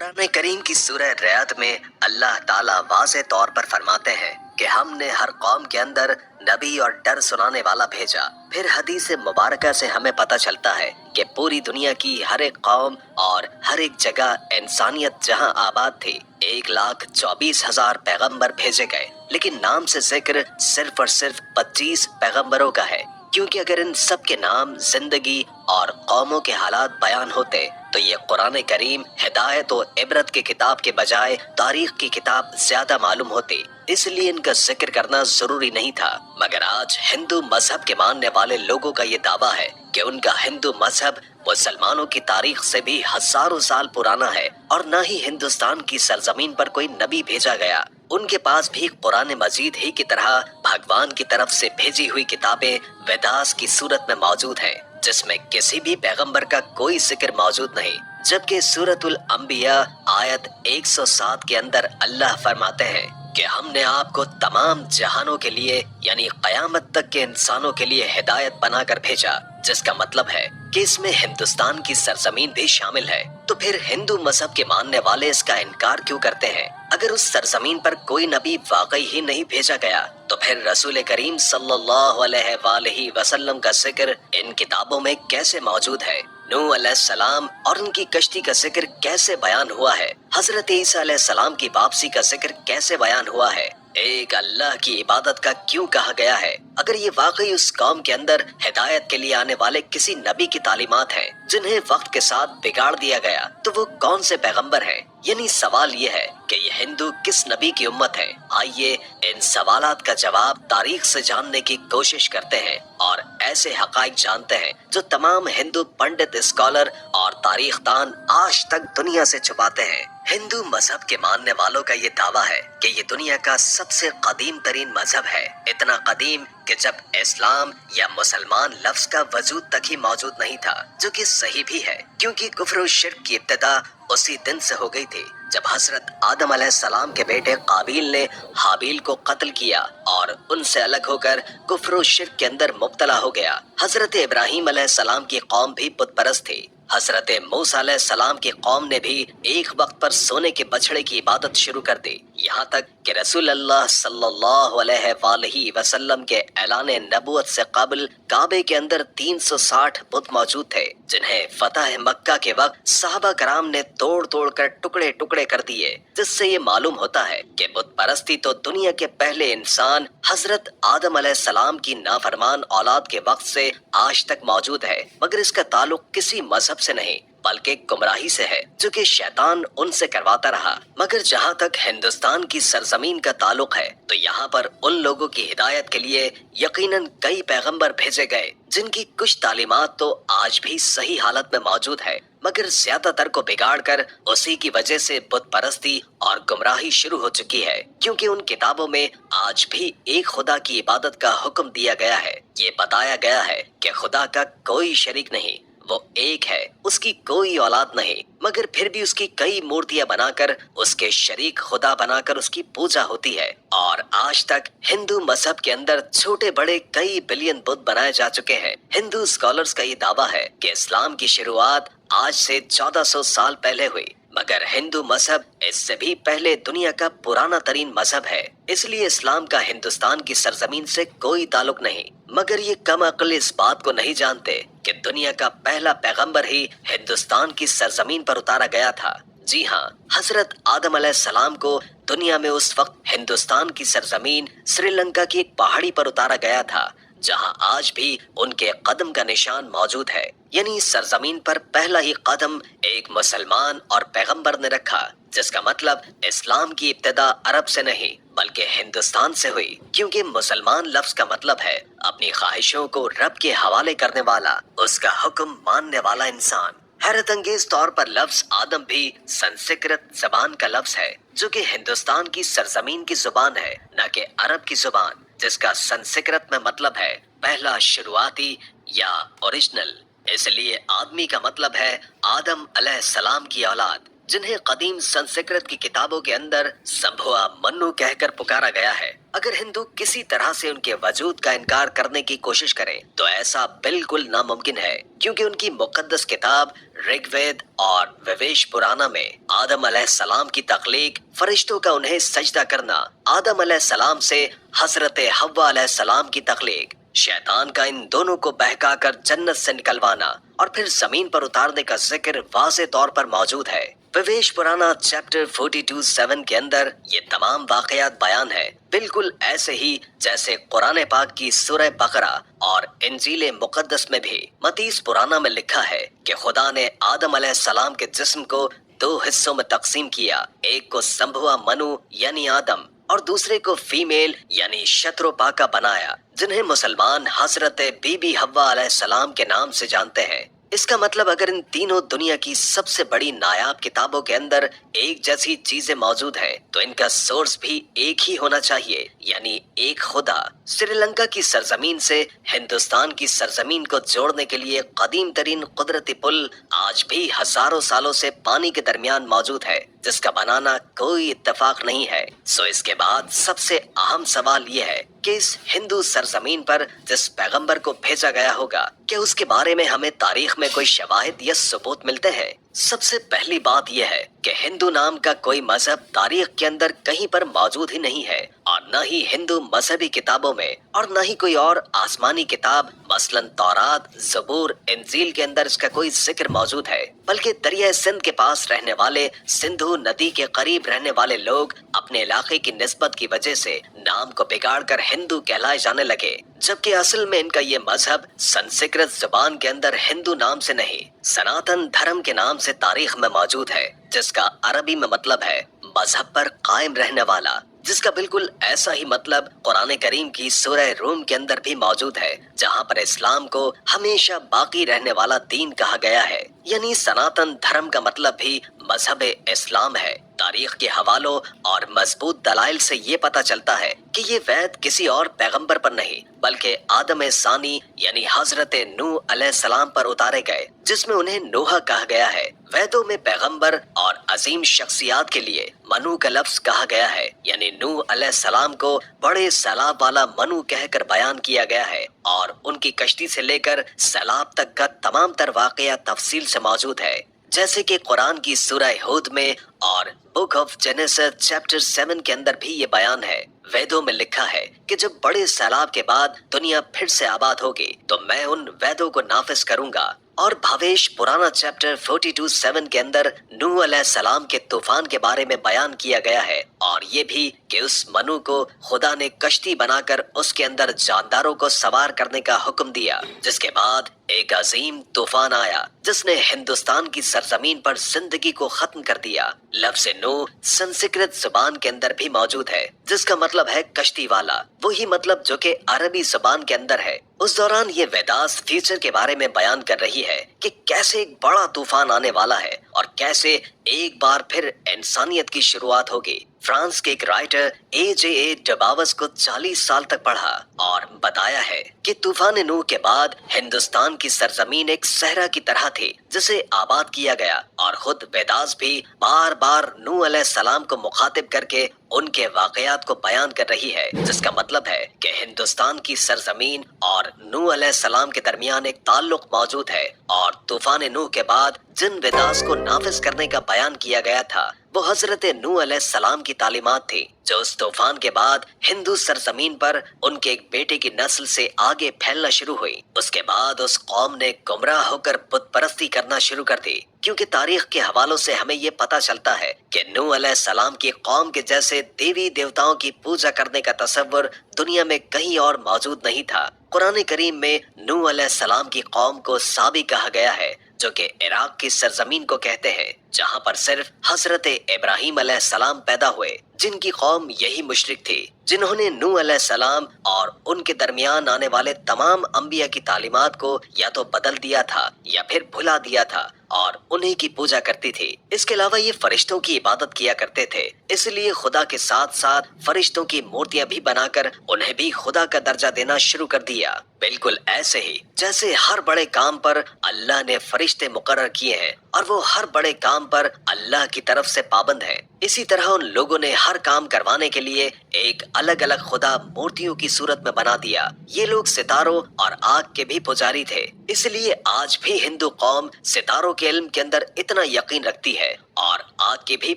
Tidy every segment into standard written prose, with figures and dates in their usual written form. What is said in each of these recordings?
कुरान करीम की सूरह रअद में अल्लाह ताला वाज़ेह तौर पर फरमाते हैं कि हमने हर कौम के अंदर नबी और डर सुनाने वाला भेजा। फिर हदीस मुबारका से हमें पता चलता है कि पूरी दुनिया की हर एक कौम और हर एक जगह इंसानियत जहां आबाद थी 1,24,000 पैगंबर भेजे गए, लेकिन नाम से जिक्र सिर्फ और सिर्फ 25 पैगंबरों का है। क्योंकि अगर इन सब के नाम, जिंदगी और कौमों के हालात बयान होते तो ये कुरान करीम हिदायत और इबरत की किताब के बजाय तारीख की किताब ज्यादा मालूम होती, इसलिए इनका जिक्र करना जरूरी नहीं था। मगर आज हिंदू मजहब के मानने वाले लोगों का ये दावा है कि उनका हिंदू मजहब मुसलमानों की तारीख से भी हजारों साल पुराना है और न ही हिंदुस्तान की सरजमीन पर कोई नबी भेजा गया। उनके पास भी कुरान मजीद ही की तरह भगवान की तरफ से भेजी हुई किताबें वेदास की सूरत में मौजूद हैं, जिसमें किसी भी पैगंबर का कोई जिक्र मौजूद नहीं। जबकि सूरतुल अंबिया आयत 107 के अंदर अल्लाह फरमाते हैं कि हमने आपको तमाम जहानों के लिए यानी कयामत तक के इंसानों के लिए हिदायत बनाकर भेजा, जिसका मतलब है कि इसमें हिंदुस्तान की सरजमीन भी शामिल है। तो फिर हिंदू मजहब के मानने वाले इसका इनकार क्यों करते हैं? अगर उस सरजमीन पर कोई नबी वाकई ही नहीं भेजा गया तो फिर रसूल करीम सल्लल्लाहु अलैहि वसल्लम का जिक्र इन किताबों में कैसे मौजूद है? नूह अलैहिस्सलाम और उनकी कश्ती का जिक्र कैसे बयान हुआ है? हजरत ईसा अलैहिस्सलाम की वापसी का जिक्र कैसे बयान हुआ है? एक अल्लाह की इबादत का क्यों कहा गया है? अगर ये वाकई उस कौम के अंदर हिदायत के लिए आने वाले किसी नबी की तालीमात हैं, जिन्हें वक्त के साथ बिगाड़ दिया गया, तो वो कौन से पैगंबर हैं? यानी सवाल ये है कि ये हिंदू किस नबी की उम्मत है? आइए इन सवालात का जवाब तारीख से जानने की कोशिश करते हैं और ऐसे हकाइक जानते हैं जो तमाम हिंदू पंडित, स्कॉलर और तारीखदान आज तक दुनिया से छुपाते हैं। हिंदू मजहब के मानने वालों का ये दावा है कि ये दुनिया का सबसे कदीम तरीन मजहब है, इतना कदीम कि जब इस्लाम या मुसलमान लफ्ज का वजूद तक ही मौजूद नहीं था, जो कि सही भी है क्योंकि कुफ्र और शिर्क की इब्तिदा उसी दिन से हो गई थी जब हजरत आदम अलैहिस्सलाम के बेटे काबिल ने हाबिल को कत्ल किया और उनसे अलग होकर कुफ्र और शिर्क के अंदर मुब्तला हो गया। हजरत इब्राहिम अलैहिस्सलाम की कौम भी बुत परस्त थी। हजरत मूसा अलैहिस्सलाम की कौम ने भी एक वक्त पर सोने के बछड़े की इबादत शुरू कर दी, यहाँ तक कि रसूल अल्लाह सल्लल्लाहु अलैहि वसल्लम के ऐलान नबुवत से कबल काबे के अंदर 360 बुत मौजूद थे, जिन्हें फतह मक्का के वक्त सहाबा कराम ने तोड़ तोड़ कर टुकड़े टुकड़े कर दिए, जिससे ये मालूम होता है कि बुत परस्ती तो दुनिया के पहले इंसान हजरत आदम अलैहिस्सलाम की नाफरमान औलाद के वक्त से आज तक मौजूद है, मगर इसका ताल्लुक किसी मजहब से नहीं बल्कि गुमराही से है, जो कि शैतान उनसे करवाता रहा। मगर जहाँ तक हिंदुस्तान की सरजमीन का ताल्लुक है तो यहाँ पर उन लोगों की हिदायत के लिए यकीनन कई पैगंबर भेजे गए, जिनकी कुछ तालीमात तो आज भी सही हालत में मौजूद है, मगर ज्यादातर को बिगाड़ कर उसी की वजह से बुत परस्ती और गुमराही शुरू हो चुकी है। क्योंकि उन किताबों में आज भी एक खुदा की इबादत का हुक्म दिया गया है। ये बताया गया है कि खुदा का कोई शरीक नहीं, वो एक है, उसकी कोई औलाद नहीं, मगर फिर भी उसकी कई मूर्तियां बनाकर उसके शरीक खुदा बनाकर उसकी पूजा होती है। और आज तक हिंदू मजहब के अंदर छोटे बड़े कई बिलियन बुत बनाए जा चुके हैं। हिंदू स्कॉलर्स का ये दावा है कि इस्लाम की शुरुआत आज से 1400 साल पहले हुई, मगर हिंदू मजहब इससे भी पहले दुनिया का पुराना तरीन मजहब है, इसलिए इस्लाम का हिंदुस्तान की सरजमीन से कोई ताल्लुक नहीं। मगर ये कम अक्ल इस बात को नहीं जानते कि दुनिया का पहला पैगंबर ही हिंदुस्तान की सरजमीन पर उतारा गया था। जी हाँ, हजरत आदम अलैहिस्सलाम को दुनिया में उस वक्त हिंदुस्तान की सरजमीन श्रीलंका की एक पहाड़ी पर उतारा गया था, जहां आज भी उनके कदम का निशान मौजूद है। यानी सरजमीन पर पहला ही कदम एक मुसलमान और पैगंबर ने रखा, जिसका मतलब इस्लाम की इब्तिदा अरब से नहीं बल्कि हिंदुस्तान से हुई, क्योंकि मुसलमान लफ्ज का मतलब है अपनी ख्वाहिशों को रब के हवाले करने वाला, उसका हुक्म मानने वाला इंसान। हैरत अंगेज तौर पर लफ्ज आदम भी संस्कृत जबान का लफ्ज है, जो कि हिंदुस्तान की सरजमीन की जुबान है, न कि अरब की जुबान, जिसका संस्कृत में मतलब है पहला, शुरुआती या ओरिजिनल। इसलिए आदमी का मतलब है आदम अलैहिस्सलाम की औलाद, जिन्हें कदीम संस्कृत की किताबों के अंदर संभुआ मन्नू कहकर पुकारा गया है। अगर हिंदू किसी तरह से उनके वजूद का इनकार करने की कोशिश करें तो ऐसा बिल्कुल नामुमकिन है, क्योंकि उनकी मुकद्दस किताब ऋग्वेद और विवेश पुराना में आदम अलैहिस्सलाम की तख्लीक, फरिश्तों का उन्हें सजदा करना, आदम अलैहिस्सलाम से हजरत हव्वा अलैहिस्सलाम की तख्लीक, शैतान का इन दोनों को बहकाकर जन्नत से निकलवाना और फिर जमीन पर उतारने का जिक्र वाज़े तौर पर मौजूद है। विवेश पुराना चैप्टर 42:7 के अंदर ये तमाम वाकयात बयान है, बिल्कुल ऐसे ही जैसे कुरान पाक की सूरह बकरा और इंजील मुकद्दस में भी मतीस पुराना में लिखा है कि खुदा ने आदम अलैहिस्सलाम के जिस्म को 2 हिस्सों में तकसीम किया, एक को संभुआ मनु यानी आदम और दूसरे को फीमेल यानी शत्रुपाका बनाया, जिन्हें मुसलमान हजरत बीबी हव्वा अलैहिस्सलाम के नाम से जानते हैं। इसका मतलब अगर इन तीनों दुनिया की सबसे बड़ी नायाब किताबों के अंदर एक जैसी चीजें मौजूद हैं, तो इनका सोर्स भी एक ही होना चाहिए, यानी एक खुदा। श्रीलंका की सरजमीन से हिंदुस्तान की सरजमीन को जोड़ने के लिए कदीम तरीन कुदरती पुल आज भी हजारों सालों से पानी के दरमियान मौजूद है, जिसका बनाना कोई इत्तेफाक नहीं है। सो इसके बाद सबसे अहम सवाल ये है कि इस हिंदू सरजमीन पर जिस पैगंबर को भेजा गया होगा, क्या उसके बारे में हमें तारीख में कोई शवाहिद या सबूत मिलते हैं? सबसे पहली बात यह है कि हिंदू नाम का कोई मजहब तारीख के अंदर कहीं पर मौजूद ही नहीं है, और न ही हिंदू मजहबी किताबों में और न ही कोई और आसमानी किताब मसलन तौरात, ज़बूर, इंजील के अंदर इसका कोई जिक्र मौजूद है। बल्कि दरिया सिंध के पास रहने वाले, सिंधु नदी के करीब रहने वाले लोग अपने इलाके की निस्बत की वजह से नाम को बिगाड़कर हिंदू कहलाए जाने लगे, जबकि असल में इनका ये मजहब संस्कृत जुबान के अंदर हिंदू नाम से नहीं, सनातन धर्म के नाम से तारीख में मौजूद है, जिसका अरबी में मतलब है मजहब पर कायम रहने वाला, जिसका बिल्कुल ऐसा ही मतलब कुरान करीम की सूरह रूम के अंदर भी मौजूद है, जहाँ पर इस्लाम को हमेशा बाकी रहने वाला दीन कहा गया है, यानी सनातन धर्म का मतलब भी मजहब इस्लाम है। तारीख के हवालों और मजबूत दलाइल से ये पता चलता है कि ये वैद किसी और पैगंबर पर नहीं बल्कि आदम सानी यानी हजरत नूह अलैहिस्सलाम पर उतारे गए, जिसमें उन्हें नूह कहा गया है। वैदों में पैगंबर और अजीम शख्सियात के लिए मनु का लफ्ज कहा गया है, यानी नूह अलैहिस्सलाम को बड़े सैलाब वाला मनु कहकर बयान किया गया है, और उनकी कश्ती से लेकर सैलाब तक का तमाम तर वाकया तफसील से मौजूद है, जैसे कि कुरान की सूरह हूद में और बुक ऑफ जेनेसिस चैप्टर 7 के अंदर भी ये बयान है। वेदों में लिखा है कि जब बड़े सैलाब के बाद दुनिया फिर से आबाद होगी तो मैं उन वेदों को नाफिज करूंगा। और भावेश पुराना चैप्टर 42:7 के अंदर नूह अलैहिस्सलाम के तूफान के बारे में बयान किया गया है, और ये भी कि उस मनु को खुदा ने कश्ती बनाकर उसके अंदर जानदारों को सवार करने का हुक्म दिया, जिसके बाद एक अजीम तूफान आया जिसने हिंदुस्तान की सरजमीन पर जिंदगी को खत्म कर दिया। लफ्ज़ नूह संस्कृत जुबान के अंदर भी मौजूद है, जिसका मतलब है कश्ती वाला, वही मतलब जो कि अरबी जुबान के अंदर है। उस दौरान ये वेदास फ्यूचर के बारे में बयान कर रही है कि कैसे एक बड़ा तूफान आने वाला है और कैसे एक बार फिर इंसानियत की शुरुआत होगी। फ्रांस के एक राइटर ए डबावस को 40 साल तक पढ़ा और बताया है कि तूफान नूह के बाद हिंदुस्तान की सरजमीन एक सहरा की तरह थी जिसे आबाद किया गया, और खुद वेदास भी बार बार नूह अलैहिस्सलाम को मुखातिब करके उनके वाकयात को बयान कर रही है, जिसका मतलब है कि हिंदुस्तान की सरजमीन और नूह अलैहिस्सलाम के दरमियान एक ताल्लुक मौजूद है, और तूफान नूह के बाद जिन वेदास को नाफिज करने का बयान किया गया था वो हजरत नूह अलैहिस्सलाम की तालीमात थी, जो उस तूफान के बाद हिंदू सरजमीन पर उनके एक बेटे की नस्ल से आगे फैलना शुरू हुई। उसके बाद उस कौम ने गुमराह होकर बुत परस्ती करना शुरू कर दी, क्योंकि तारीख के हवालों से हमें ये पता चलता है कि नूह अलैहिस्सलाम की कौम के जैसे देवी देवताओं की पूजा करने का तस्वर दुनिया में कहीं और मौजूद नहीं था। कुरान करीम में नूह अलैहिस्सलाम की कौम को साबी कहा गया है, जो कि इराक की सरजमीन को कहते हैं, जहां पर सिर्फ हजरत इब्राहिम अलैहिस्सलाम पैदा हुए, जिनकी कौम यही मुशरिक थी, जिन्होंने नूह अलैहिस्सलाम और उनके दरमियान आने वाले तमाम अंबिया की तालीमात को या तो बदल दिया था या फिर भुला दिया था और उन्हीं की पूजा करती थी। इसके अलावा ये फरिश्तों की इबादत किया करते थे, इसलिए खुदा के साथ साथ फरिश्तों की मूर्तियां भी बनाकर उन्हें भी खुदा का दर्जा देना शुरू कर दिया। बिल्कुल ऐसे ही जैसे हर बड़े काम पर अल्लाह ने फरिश्ते मुकर्रर किए हैं और वो हर बड़े काम پیغام پر اللہ کی طرف سے پابند ہیں۔ اسی طرح ان لوگوں نے ہر کام کروانے کے لیے ایک الگ الگ خدا مورتیوں کی صورت میں بنا دیا۔ یہ لوگ ستاروں اور آگ کے بھی پجاری تھے، اس لیے آج بھی ہندو قوم ستاروں کے علم کے اندر اتنا یقین رکھتی ہے اور آگ کی بھی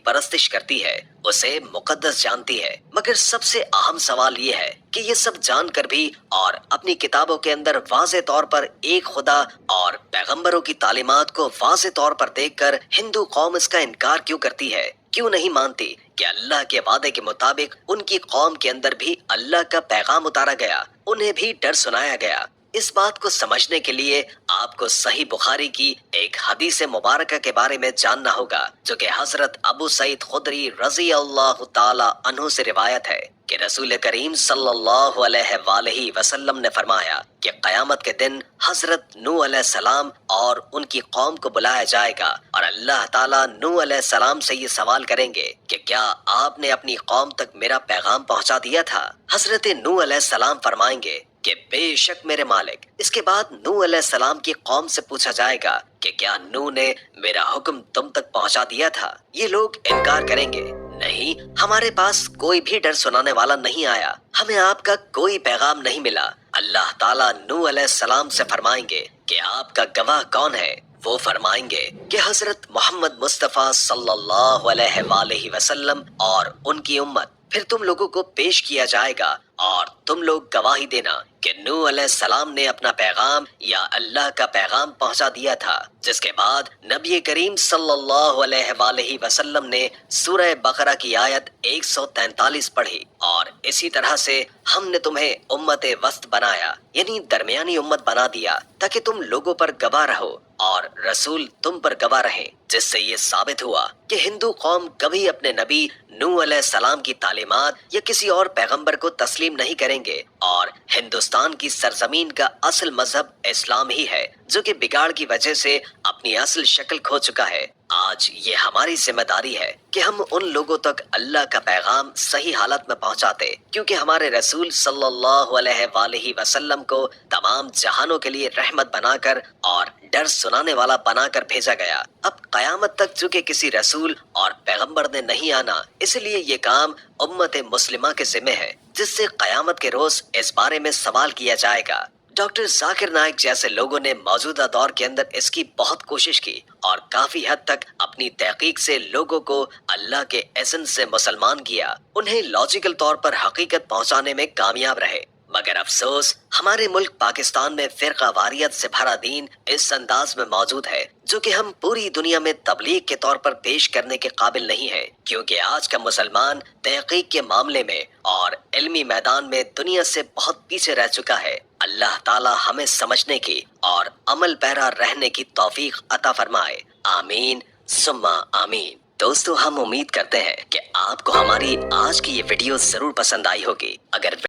پرستش کرتی ہے، اسے مقدس جانتی ہے۔ مگر سب سے اہم سوال یہ ہے کہ یہ سب جان کر بھی اور اپنی کتابوں کے اندر واضح طور پر ایک خدا اور پیغمبروں کی تعلیمات کو واضح طور پر دیکھ کر ہندو قوم اس کا انکار کیوں کرتی ہے؟ کیوں نہیں مانتی کہ اللہ کے وعدے کے مطابق ان کی قوم کے اندر بھی اللہ کا پیغام اتارا گیا، انہیں بھی ڈر سنایا گیا؟ اس بات کو سمجھنے کے لیے آپ کو صحیح بخاری کی ایک حدیث مبارکہ کے بارے میں جاننا ہوگا، جو کہ حضرت ابو سعید خدری رضی اللہ تعالی عنہ سے روایت ہے کہ رسول کریم صلی اللہ علیہ وآلہ وسلم نے فرمایا کہ قیامت کے دن حضرت نوح علیہ السلام اور ان کی قوم کو بلایا جائے گا اور اللہ تعالیٰ نوح علیہ السلام سے یہ سوال کریں گے کہ کیا آپ نے اپنی قوم تک میرا پیغام پہنچا دیا تھا؟ حضرت نوح علیہ السلام فرمائیں گے کہ بے شک میرے مالک۔ اس کے بعد نوح علیہ السلام کی قوم سے پوچھا جائے گا کہ کیا نوح نے میرا حکم تم تک پہنچا دیا تھا؟ یہ لوگ انکار کریں گے، نہیں، ہمارے پاس کوئی بھی ڈر سنانے والا نہیں آیا، ہمیں آپ کا کوئی پیغام نہیں ملا۔ اللہ تعالیٰ نوح علیہ السلام سے فرمائیں گے کہ آپ کا گواہ کون ہے؟ وہ فرمائیں گے کہ حضرت محمد مصطفیٰ صلی اللہ علیہ وآلہ وسلم اور ان کی امت۔ پھر تم لوگوں کو پیش کیا جائے گا اور تم لوگ گواہی دینا کہ نوح علیہ السلام نے اپنا پیغام یا اللہ کا پیغام پہنچا دیا تھا، جس کے بعد نبی کریم صلی اللہ علیہ وآلہ وسلم نے سورہ بقرہ کی آیت 143 پڑھی، اور اسی طرح سے ہم نے تمہیں امت وسط بنایا، یعنی درمیانی امت بنا دیا، تاکہ تم لوگوں پر گواہ رہو اور رسول تم پر گواہ رہے، جس سے یہ ثابت ہوا کہ ہندو قوم کبھی اپنے نبی نوح علیہ السلام کی تعلیمات یا کسی اور پیغمبر کو تسلیم نہیں کریں گے، اور ہندوستان کی سرزمین کا اصل مذہب اسلام ہی ہے، جو کہ بگاڑ کی وجہ سے اپنی اصل شکل کھو چکا ہے۔ آج یہ ہماری ذمہ داری ہے کہ ہم ان لوگوں تک اللہ کا پیغام صحیح حالت میں پہنچاتے، کیونکہ ہمارے رسول صلی اللہ علیہ وآلہ وسلم کو تمام جہانوں کے لیے رحمت بنا کر اور ڈر سنانے والا بنا کر بھیجا گیا۔ اب قیامت تک چونکہ کسی رسول اور پیغمبر نے نہیں آنا، اس لیے یہ کام امت مسلمہ کے ذمہ ہے، جس سے قیامت کے روز اس بارے میں سوال کیا جائے گا۔ ڈاکٹر ذاکر نائک جیسے لوگوں نے موجودہ دور کے اندر اس کی بہت کوشش کی اور کافی حد تک اپنی تحقیق سے لوگوں کو اللہ کے اذن سے مسلمان کیا، انہیں لاجیکل طور پر حقیقت پہنچانے میں کامیاب رہے۔ مگر افسوس، ہمارے ملک پاکستان میں فرقہ واریت سے بھرا دین اس انداز میں موجود ہے، جو کہ ہم پوری دنیا میں تبلیغ کے طور پر پیش کرنے کے قابل نہیں ہے، کیونکہ آج کا مسلمان تحقیق کے معاملے میں اور علمی میدان میں دنیا سے بہت پیچھے رہ چکا ہے۔ اللہ تعالی ہمیں سمجھنے کی اور عمل پیرا رہنے کی توفیق عطا فرمائے، آمین ثم آمین۔ دوستو، ہم امید کرتے ہیں کہ آپ کو ہماری آج کی یہ ویڈیو ضرور پسند آئی ہوگی۔ اگر